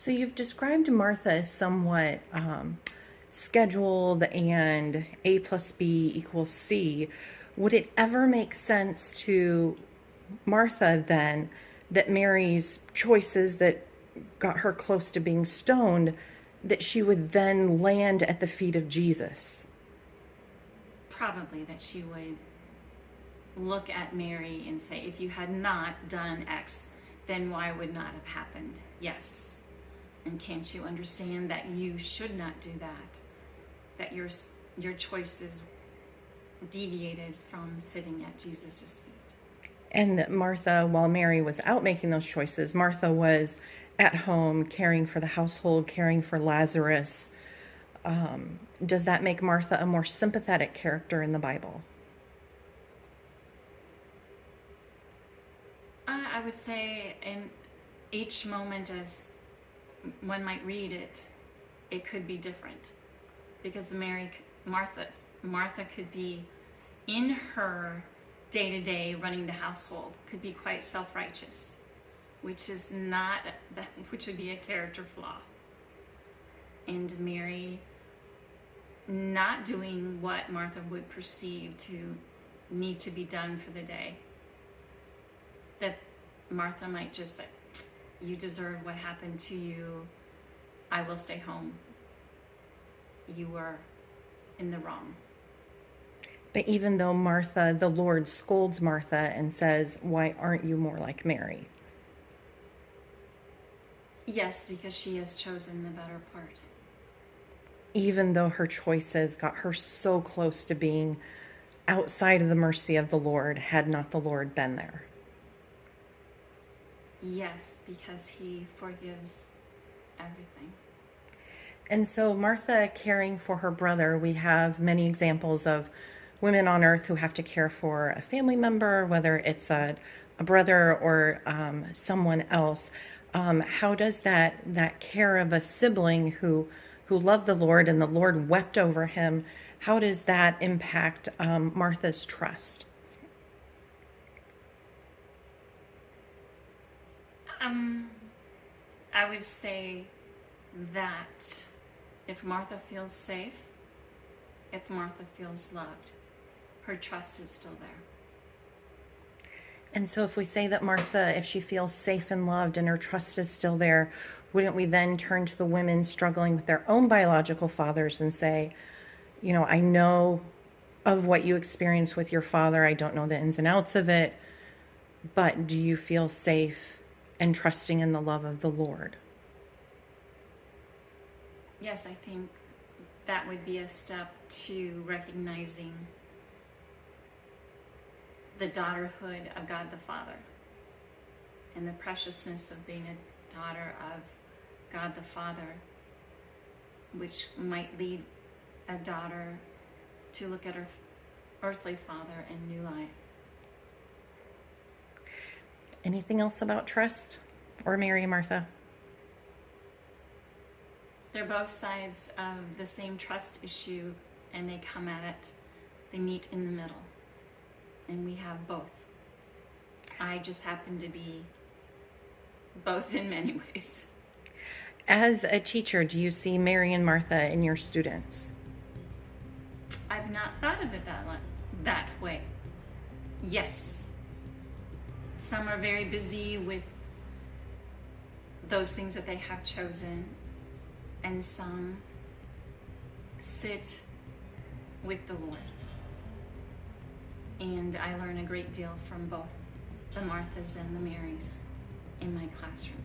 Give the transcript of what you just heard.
So you've described Martha as somewhat scheduled and A plus B equals C. Would it ever make sense to Martha then that Mary's choices that got her close to being stoned, that she would then land at the feet of Jesus? Probably that she would look at Mary and say, if you had not done X, then Y would not have happened. Yes. And can't you understand that you should not do that? That your choices deviated from sitting at Jesus' feet. And that Martha, while Mary was out making those choices, Martha was at home caring for the household, caring for Lazarus. Does that make Martha a more sympathetic character in the Bible? I would say in each moment as one might read it, it could be different. Because Martha could be in her day-to-day running the household, could be quite self-righteous, which would be a character flaw. And Mary not doing what Martha would perceive to need to be done for the day. That Martha might just say, you deserve what happened to you. I will stay home. You were in the wrong. But even though Martha, the Lord scolds Martha and says, why aren't you more like Mary? Yes, because she has chosen the better part. Even though her choices got her so close to being outside of the mercy of the Lord, had not the Lord been there. Yes, because he forgives everything. And so Martha caring for her brother, we have many examples of women on earth who have to care for a family member, whether it's a brother or someone else. How does that care of a sibling who loved the Lord and the Lord wept over him, how does that impact Martha's trust? I would say that if Martha feels safe, if Martha feels loved, her trust is still there. And so if we say that Martha, if she feels safe and loved and her trust is still there, wouldn't we then turn to the women struggling with their own biological fathers and say, I know of what you experience with your father. I don't know the ins and outs of it, but do you feel safe and trusting in the love of the Lord? Yes, I think that would be a step to recognizing the daughterhood of God the Father and the preciousness of being a daughter of God the Father, which might lead a daughter to look at her earthly father in new light. Anything else about trust or Mary and Martha? They're both sides of the same trust issue, and they come at it, they meet in the middle, and we have both. I just happen to be both in many ways. As a teacher, do you see Mary and Martha in your students? I've not thought of it that way. Yes. Some are very busy with those things that they have chosen, and some sit with the Lord. And I learn a great deal from both the Marthas and the Marys in my classroom.